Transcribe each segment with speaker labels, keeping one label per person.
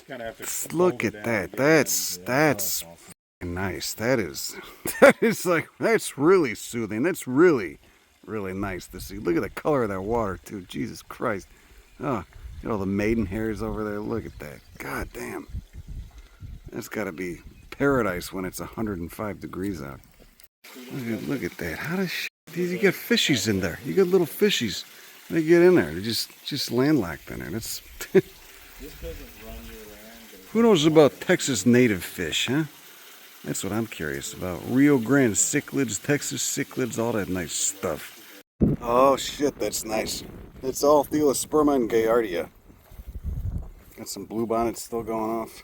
Speaker 1: kind of have to
Speaker 2: Look at that. That's nice. That is like, that's really soothing. That's really nice to see. Look at the color of that water too. Jesus Christ. Oh, get all the maiden hairs over there. Look at that. God damn. That's got to be paradise when it's 105 degrees out. Look at that. How does you get fishies in there? You got little fishies. They get in there. They're just landlocked in there. That's who knows about Texas native fish, huh? That's what I'm curious about. Rio Grande cichlids, Texas cichlids, all that nice stuff. Oh shit, that's nice. It's all Thelosperma and Gaillardia. Got some bluebonnets still going off.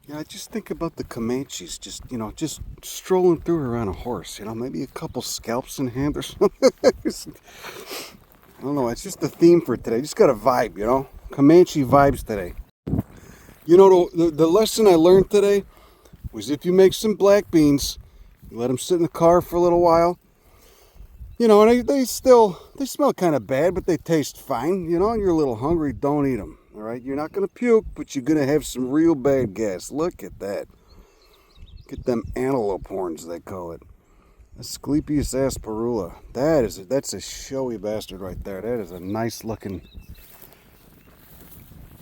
Speaker 2: Yeah, I just think about the Comanches, just strolling through here on a horse. Maybe a couple scalps in hand or something. I don't know. It's just the theme for today. Just got a vibe, Comanche vibes today. The lesson I learned today was if you make some black beans, you let them sit in the car for a little while. And they smell kind of bad, but they taste fine. And you're a little hungry, don't eat them. All right, you're not gonna puke, but you're gonna have some real bad gas. Look at that. Get them antelope horns, they call it. Asclepius asperula. That's a showy bastard right there. That is a nice looking.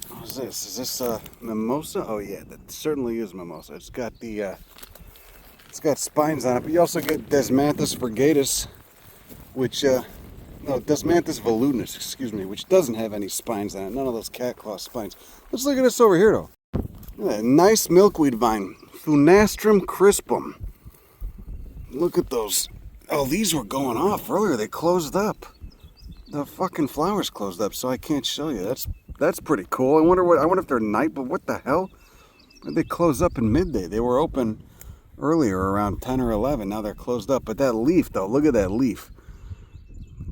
Speaker 2: What's this? Is this mimosa? Oh yeah, that certainly is mimosa. It's got spines on it, but you also get Desmanthus virgatus, which Desmanthus voludinus, excuse me, which doesn't have any spines on it. None of those cat claw spines. Let's look at this over here, though. Look at that nice milkweed vine, Funastrum crispum. Look at those. Oh, these were going off earlier. They closed up. The fucking flowers closed up, so I can't show you. That's pretty cool. I wonder if they're night, but what the hell? They close up in midday. They were open earlier around 10 or 11. Now they're closed up. But that leaf, though, look at that leaf.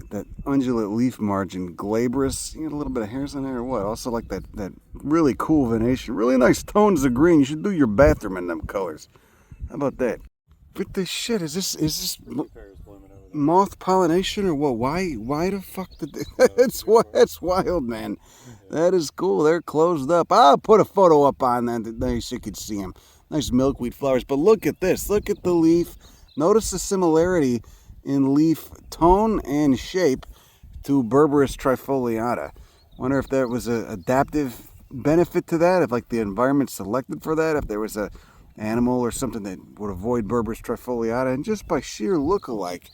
Speaker 2: That undulate leaf margin, glabrous. You got a little bit of hairs in there or what? Also like that really cool venation. Really nice tones of green. You should do your bathroom in them colors. How about that? But this shit, is this moth pollination or what? Why the fuck did they... That's wild, man. That is cool. They're closed up. I'll put a photo up on that so you could see them. Nice milkweed flowers. But look at this. Look at the leaf. Notice the similarity in leaf tone and shape to Berberis trifoliata. Wonder if there was an adaptive benefit to that, if like the environment selected for that, if there was a animal or something that would avoid Berberis trifoliata, and just by sheer look-alike,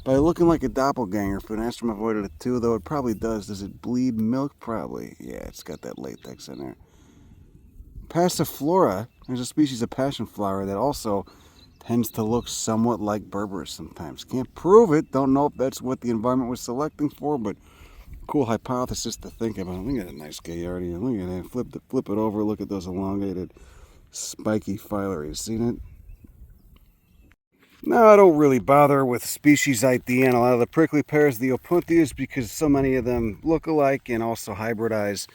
Speaker 2: by looking like a doppelganger, Funastrum avoided it too, though it probably does. Does it bleed milk? Probably. Yeah, it's got that latex in there. Passiflora, there's a species of passion flower that also tends to look somewhat like Berberis sometimes. Can't prove it. Don't know if that's what the environment was selecting for, but cool hypothesis to think about. Look at that nice Gaillardia. Look at that. Flip it over. Look at those elongated, spiky filaries. Seen it? No, I don't really bother with species ID and a lot of the prickly pears, the opuntias, because so many of them look alike and also hybridize.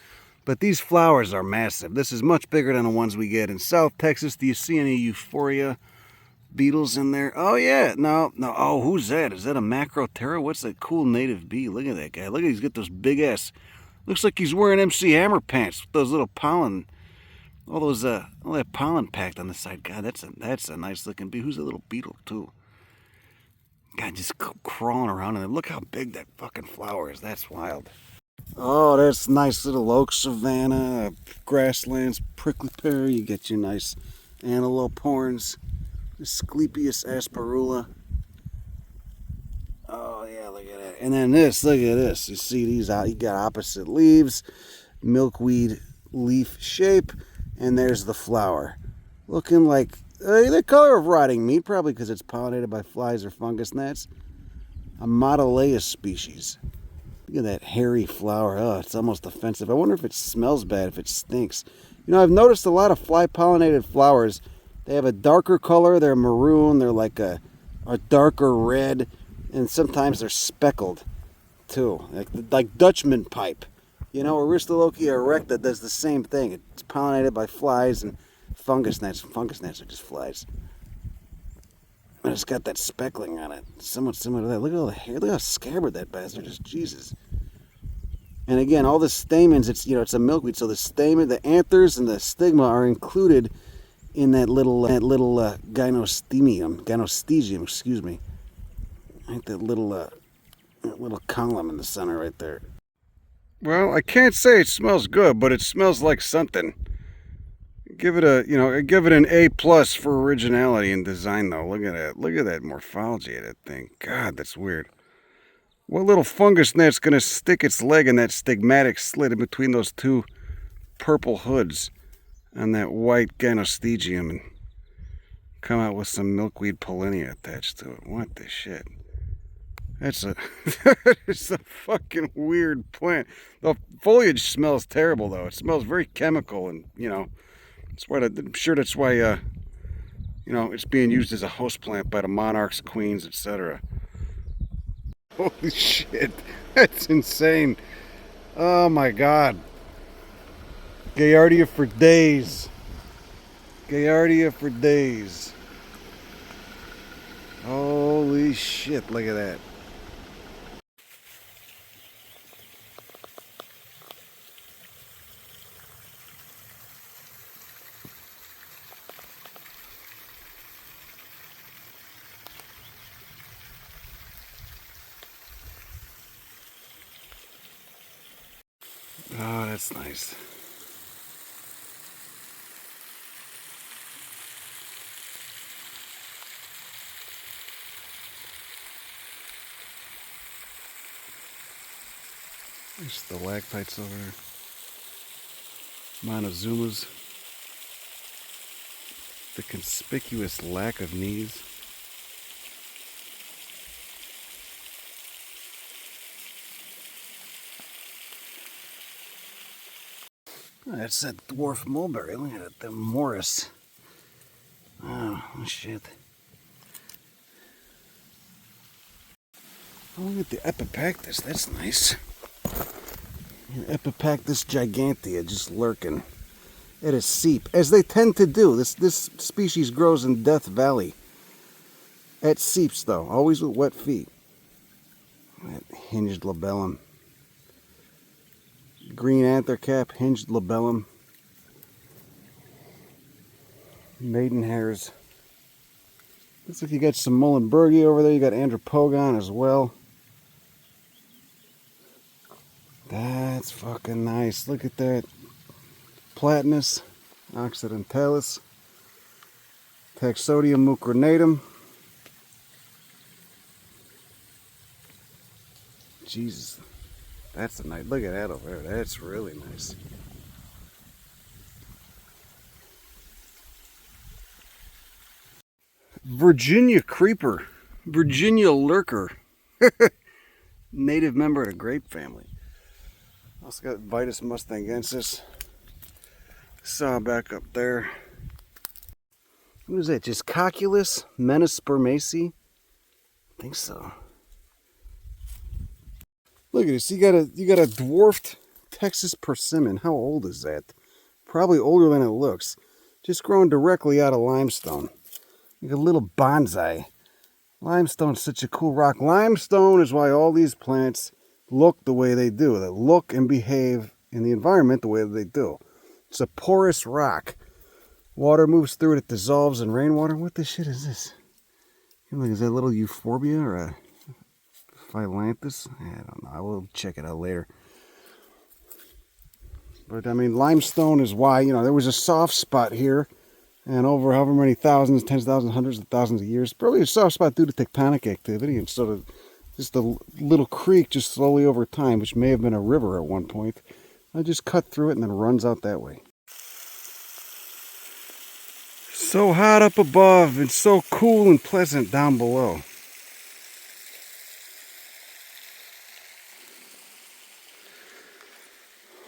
Speaker 2: But these flowers are massive. This is much bigger than the ones we get in South Texas. Do you see any euphoria beetles in there? Oh yeah, no. Oh, who's that? Is that a Macroterra? What's that cool native bee? Look at that guy. Look at he's got those big ass. Looks like he's wearing MC Hammer pants with those little pollen, all that pollen packed on the side. God, that's a nice looking bee. Who's a little beetle too? God, just crawling around in there. Look how big that fucking flower is. That's wild. Oh, that's nice little oak savanna, grasslands, prickly pear. You get your nice antelope horns. Asclepius asperula. Oh yeah, look at that. And then this, look at this. You see these out, you got opposite leaves, milkweed leaf shape, and there's the flower. Looking like the color of rotting meat, probably because it's pollinated by flies or fungus gnats. A Modalaeus species. Look at that hairy flower. Oh, it's almost offensive. I wonder if it smells bad, if it stinks. I've noticed a lot of fly-pollinated flowers. They have a darker color, they're maroon, they're like a darker red, and sometimes they're speckled too, like Dutchman pipe. Aristolochia erecta does the same thing. It's pollinated by flies and fungus gnats. Fungus gnats are just flies. And it's got that speckling on it, somewhat similar to that. Look at all the hair, look how scabbard that bastard is, Jesus. And again, all the stamens, it's a milkweed, so the stamen, the anthers, and the stigma are included in that little gynostegium, excuse me. Right, that little column in the center right there. Well, I can't say it smells good, but it smells like something. Give it an A plus for originality and design, though. Look at that. Look at that morphology of that thing. God, that's weird. What little fungus gnat's gonna stick its leg in that stigmatic slit in between those two purple hoods on that white gynostegium and come out with some milkweed pollinia attached to it? What the shit? It's a fucking weird plant. The foliage smells terrible, though. It smells very chemical, and I'm sure that's why it's being used as a host plant by the monarchs, queens, etc. Holy shit, that's insane. Oh my god. Gaillardia for days. Gaillardia for days. Holy shit, look at that. Oh, that's nice. There's stalactites over there. Montezumas. The conspicuous lack of knees. Oh, that's that dwarf mulberry. Look at it, the Morris. Oh, shit. Oh, look at the Epipactis. That's nice. Epipactis gigantea just lurking at a seep, as they tend to do. This species grows in Death Valley. At seeps, though, always with wet feet. That hinged labellum. Green anther cap, hinged labellum. Maiden hairs. Looks like you got some Muhlenbergia over there. You got Andropogon as well. That's fucking nice. Look at that. Platanus, occidentalis, Taxodium mucronatum. Jesus, that's a nice. Look at that over there. That's really nice. Virginia creeper, Virginia lurker, native member of the grape family. Also got Vitis mustangensis. Saw back up there. What is that? Just Cocculus menispermaceae? I think so. Look at this. You got a dwarfed Texas persimmon. How old is that? Probably older than it looks. Just growing directly out of limestone. Like a little bonsai. Limestone's such a cool rock. Limestone is why all these plants look the way they do. They look and behave in the environment the way that they do. It's a porous rock. Water moves through it, it dissolves in rainwater. What the shit is this? Is that a little euphorbia or a phyllanthus? I don't know. I will check it out later. But I mean, limestone is why, there was a soft spot here. And over however many thousands, tens of thousands, hundreds of thousands of years, probably a soft spot due to tectonic activity and sort of just a little creek just slowly over time, which may have been a river at one point. I just cut through it and then runs out that way. So hot up above and so cool and pleasant down below.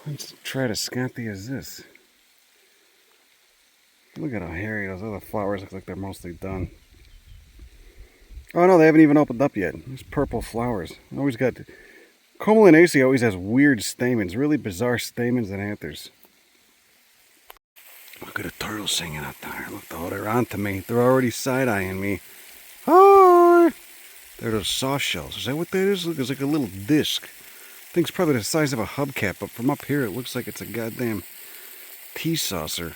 Speaker 2: What Tradescantia is this? Look at how hairy those other flowers look like they're mostly done. Oh no, they haven't even opened up yet. There's purple flowers. Always got Comolinaceae always has weird stamens, really bizarre stamens and anthers. Look at the turtles singing out there. Look, oh, they're onto me. They're already side-eyeing me. Hi! They're those soft shells. Is that what that is? Look, it's like a little disc. Thing's probably the size of a hubcap, but from up here it looks like it's a goddamn tea saucer.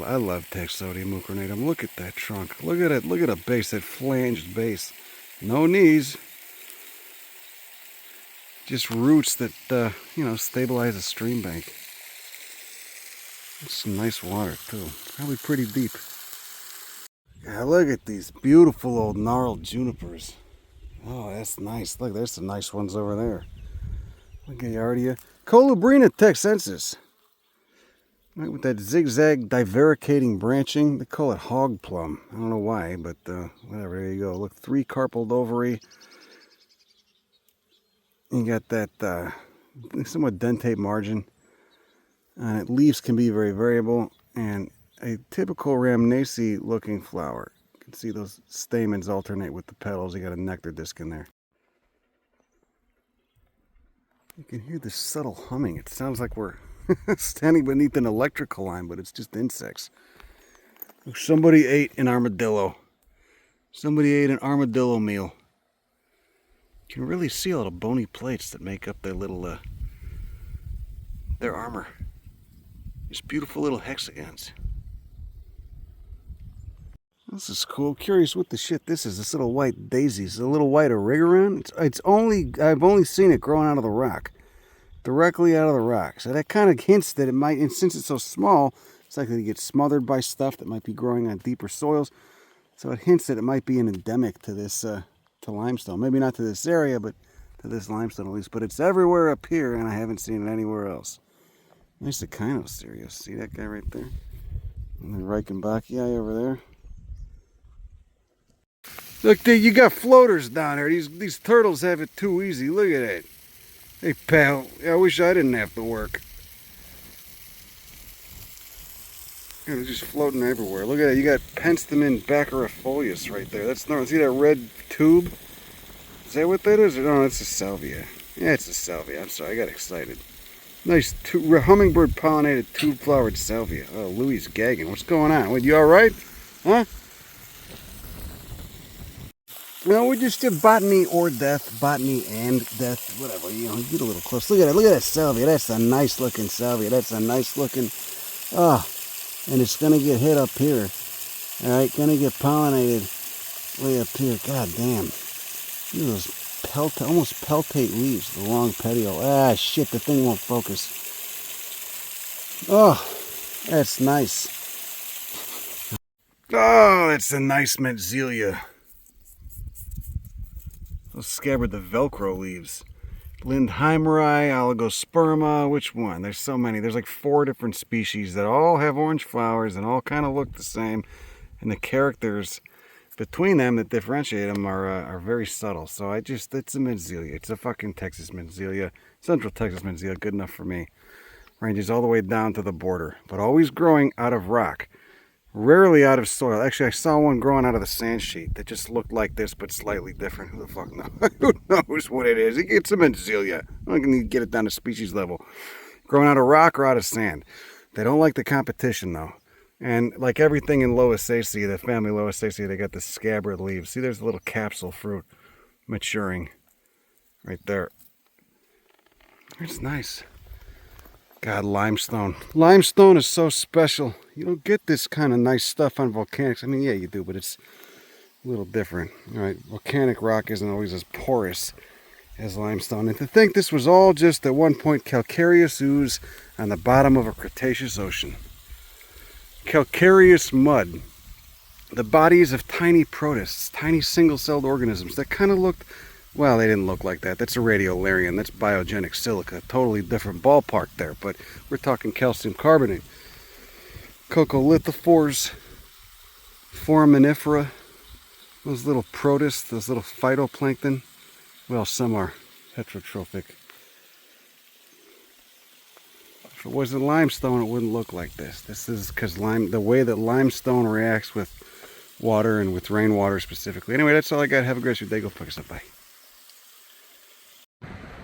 Speaker 2: I love Taxodium mucronatum. Look at that trunk. Look at it. Look at the base, that flanged base. No knees. Just roots that, stabilize a stream bank. It's some nice water, too. Probably pretty deep. Yeah, look at these beautiful old gnarled junipers. Oh, that's nice. Look, there's some nice ones over there. Look at Yardia. Colubrina texensis. Right, with that zigzag divaricating branching. They call it hog plum. I don't know why, but whatever. There you go. Look, 3 carpelled ovary. You got that somewhat dentate margin. And leaves can be very variable. And a typical Ramnaceae looking flower. You can see those stamens alternate with the petals. You got a nectar disc in there. You can hear this subtle humming. It sounds like we're standing beneath an electrical line, but it's just insects. Somebody ate an armadillo. Somebody ate an armadillo meal. You can really see all the bony plates that make up their little, their armor. These beautiful little hexagons. This is cool. Curious what the shit this is. This little white daisy. Is a little white around. I've only seen it growing out of the rock. Directly out of the rock. So that kind of hints that it might, and since it's so small, it's likely to get smothered by stuff that might be growing on deeper soils. So it hints that it might be an endemic to this, to limestone. Maybe not to this area, but to this limestone at least. But it's everywhere up here, and I haven't seen it anywhere else. Nice Echinocereus. See that guy right there? And then Reichenbachii over there. Look, dude, you got floaters down there. These turtles have it too easy. Look at that. Hey, pal. I wish I didn't have to work. They're just floating everywhere. Look at that. You got Penstemon baccarifolius right there. That's not. See that red tube? Is that what that is? No, it's a salvia. Yeah, it's a salvia. I'm sorry. I got excited. Nice hummingbird pollinated tube flowered salvia. Oh, Louie's gagging. What's going on? What, you all right? Huh? No, we're just botany or death, botany and death, whatever. Get a little close. Look at it. Look at that salvia. That's a nice looking salvia. That's a nice looking. Oh, and it's gonna get hit up here. All right, gonna get pollinated way up here. God damn. Look at those almost peltate leaves. The long petiole. Ah, shit. The thing won't focus. Oh, that's nice. Oh, that's a nice Mentzelia. Those scabbard the Velcro leaves. Lindheimeri, Oligosperma, which one? There's so many. There's like 4 different species that all have orange flowers and all kind of look the same. And the characters between them that differentiate them are very subtle. So it's a Mentzelia. It's a fucking Texas Mentzelia. Central Texas Mentzelia, good enough for me. Ranges all the way down to the border, but always growing out of rock. Rarely out of soil. Actually, I saw one growing out of the sand sheet that just looked like this, but slightly different. Who the fuck knows? Who knows what it is? It's a Mentzelia. I don't need to get it down to species level. Growing out of rock or out of sand. They don't like the competition, though. And like everything in Loasaceae, the family Loasaceae, they got the scabbard leaves. See, there's a little capsule fruit maturing right there. It's nice. God, limestone. Limestone is so special. You don't get this kind of nice stuff on volcanics. I mean, yeah, you do, but it's a little different. All right, volcanic rock isn't always as porous as limestone. And to think this was all just at one point calcareous ooze on the bottom of a Cretaceous ocean. Calcareous mud. The bodies of tiny protists, tiny single-celled organisms that kind of looked, well, they didn't look like that. That's a radiolarian. That's biogenic silica. Totally different ballpark there, but we're talking calcium carbonate. Coccolithophores, foraminifera, those little protists, those little phytoplankton. Well, some are heterotrophic. If it wasn't limestone, it wouldn't look like this. This is because the way that limestone reacts with water and with rainwater specifically. Anyway, that's all I got. Have a great day. Go fuck yourself. Bye.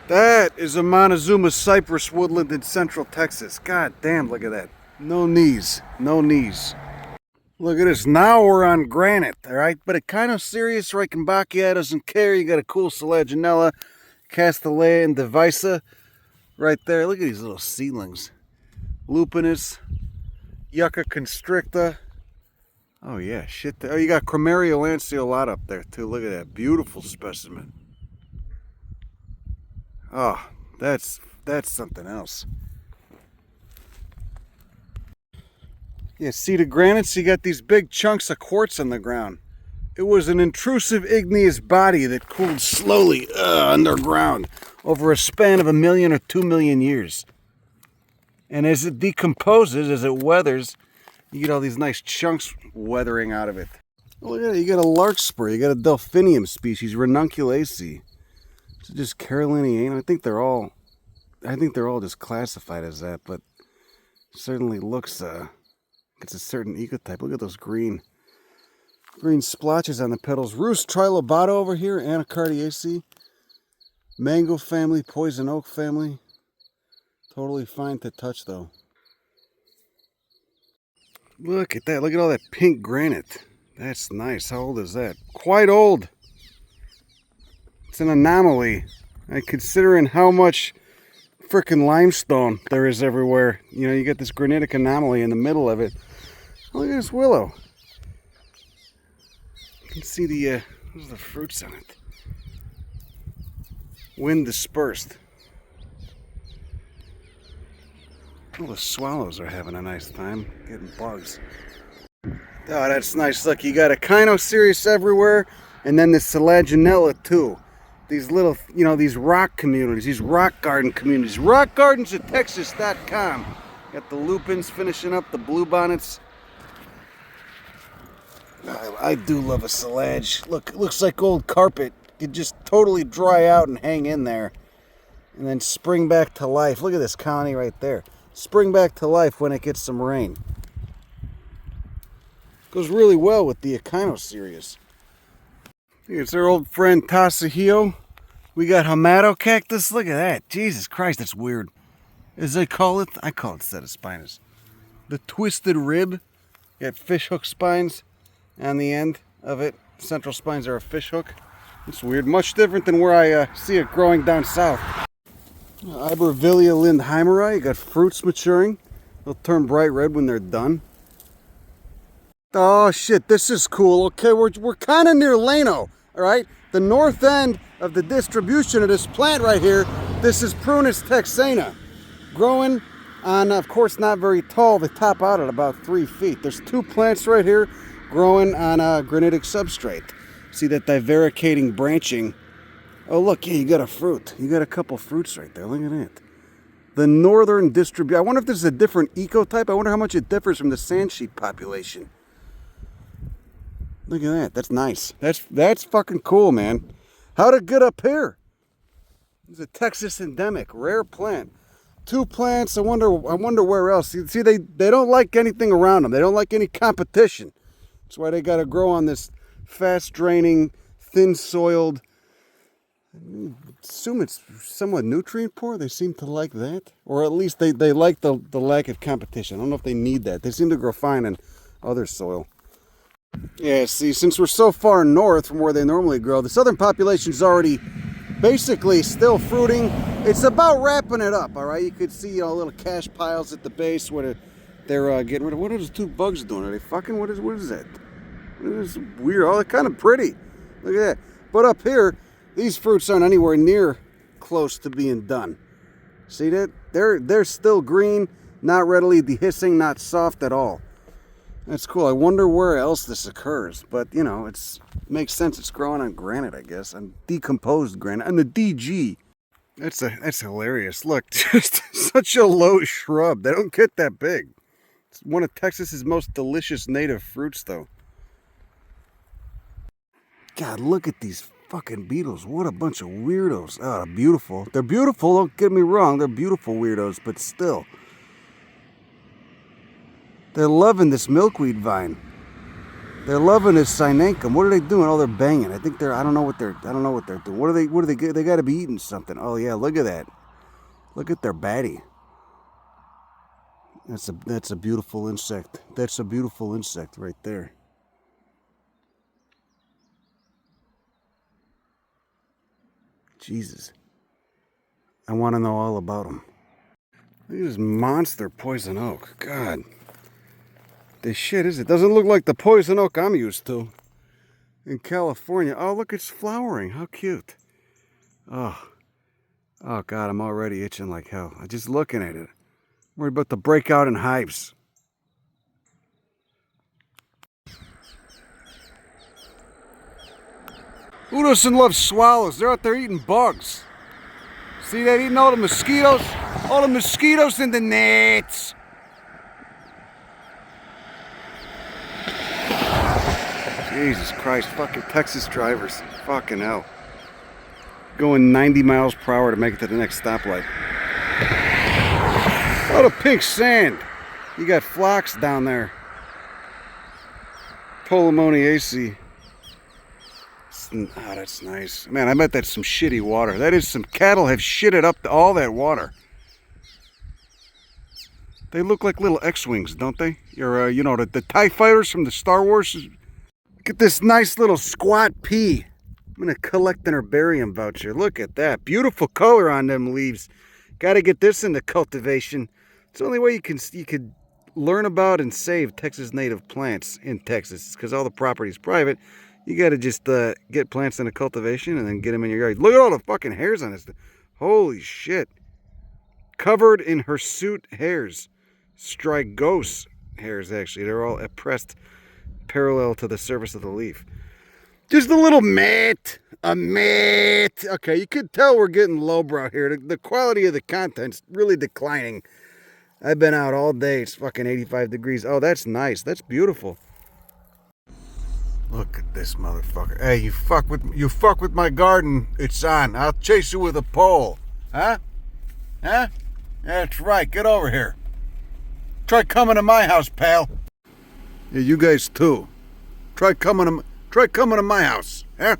Speaker 2: That is a Montezuma cypress woodland in central Texas. God damn, look at that. No knees. No knees. Look at this. Now we're on granite, all right? But it kind of serious Reichenbachii doesn't care. You got a cool Selaginella. Castanea and Divisa right there. Look at these little seedlings. Lupinus, Yucca constricta. Oh yeah, shit. Oh, you got Chromaria lanceolata up there too. Look at that beautiful specimen. Oh, that's something else. Yeah, see the granites? You got these big chunks of quartz on the ground. It was an intrusive igneous body that cooled slowly underground over a span of 1 million or 2 million years. And as it decomposes, as it weathers, you get all these nice chunks weathering out of it. Look at it, you got a larkspur, you got a delphinium species, Ranunculaceae. It's just Caroliniana. I think they're all just classified as that, but certainly looks it's a certain ecotype. Look at those green splotches on the petals. Roost trilobata over here, Anacardiaceae. Mango family, poison oak family. Totally fine to touch though. Look at that. Look at all that pink granite. That's nice. How old is that? Quite old. It's an anomaly. Considering how much frickin' limestone there is everywhere. You know, you get this granitic anomaly in the middle of it. Look at this willow. You can see the fruits on it. Wind dispersed. Oh, the swallows are having a nice time getting bugs. Oh, that's nice. Look, you got Echinocereus everywhere, and then the Selaginella too. These little, you know, these rock communities, these rock garden communities. Rockgardens@texas.com. Got the lupins finishing up, the bluebonnets. I do love a selage. Look, it looks like old carpet. Could just totally dry out and hang in there. And then spring back to life. Look at this colony right there. Spring back to life when it gets some rain. Goes really well with the Echinocereus. It's our old friend Tasahio. We got Hamatocactus. Look at that. Jesus Christ, that's weird. As I call it Setospinus. The twisted rib. You got fishhook spines on the end of it. Central spines are a fishhook. It's weird. Much different than where I see it growing down south. Ibervillea lindheimeri. You got fruits maturing. They'll turn bright red when they're done. Oh shit, this is cool. Okay, we're kind of near Lano, all right? The north end of the distribution of this plant right here, this is Prunus texana. Growing on, of course, not very tall. They top out at about 3 feet. There's 2 plants right here growing on a granitic substrate. See that divaricating branching. Oh, look, yeah, you got a fruit. You got a couple fruits right there. Look at it. The northern distribution. I wonder if this is a different ecotype. I wonder how much it differs from the sand sheep population. Look at that. That's nice. That's fucking cool, man. How'd it get up here? It's a Texas endemic, rare plant. 2 plants. I wonder where else. You see, they don't like anything around them. They don't like any competition. That's why they got to grow on this fast-draining, thin-soiled. I assume it's somewhat nutrient poor. They seem to like that, or at least they like the lack of competition. I don't know if they need that. They seem to grow fine in other soil. Yeah, see, since we're so far north from where they normally grow, the southern population's already basically still fruiting. It's about wrapping it up, all right? You could see, you know, little cash piles at the base where they're getting rid of. What are those 2 bugs doing? Are they fucking? What is that? What is this weird? Oh, they're kind of pretty. Look at that. But up here, these fruits aren't anywhere near close to being done. See that? They're still green, not readily dehiscing, not soft at all. That's cool. I wonder where else this occurs. But, you know, it makes sense. It's growing on granite, I guess. On decomposed granite. And the DG. That's hilarious. Look, just such a low shrub. They don't get that big. It's one of Texas's most delicious native fruits, though. God, look at these fucking beetles. What a bunch of weirdos. Oh, they're beautiful. They're beautiful. Don't get me wrong. They're beautiful weirdos, but still. They're loving this milkweed vine. They're loving this synancum. What are they doing? Oh, they're banging. I don't know what they're doing. What do they get? They got to be eating something. Oh yeah, look at that. Look at their baddie. That's a beautiful insect. That's a beautiful insect right there. Jesus. I want to know all about them. Look at this monster poison oak. God. This shit is it? Doesn't look like the poison oak I'm used to in California. Oh, look, it's flowering. How cute. Oh. Oh, God, I'm already itching like hell. I'm just looking at it. I'm worried about the breakout in hives. Who doesn't love swallows? They're out there eating bugs. See that? Eating all the mosquitoes? All the mosquitoes in the nets. Jesus Christ, fucking Texas drivers. Fucking hell. Going 90 miles per hour to make it to the next stoplight. Oh, the pink sand. You got flocks down there. Polemoniaceae. Oh, that's nice. Man, I bet that's some shitty water. That is some cattle have shitted up all that water. They look like little X-Wings, don't they? Or, you know, the TIE fighters from the Star Wars. Look at this nice little squat pea. I'm going to collect an herbarium voucher. Look at that. Beautiful color on them leaves. Got to get this into cultivation. It's the only way you could learn about and save Texas native plants in Texas. Because all the property is private. You got to just get plants into cultivation and then get them in your yard. Look at all the fucking hairs on this. Holy shit. Covered in hirsute hairs. Strigose hairs, actually. They're all pressed parallel to the surface of the leaf. Just a little mat. A mat. Okay, you could tell we're getting lowbrow here. The quality of the content's really declining. I've been out all day. It's fucking 85 degrees. Oh, that's nice. That's beautiful. Look at this motherfucker. Hey, you fuck with my garden, it's on. I'll chase you with a pole. Huh? Huh? That's right. Get over here. Try coming to my house, pal. Yeah, you guys too. Try coming to my house. Huh?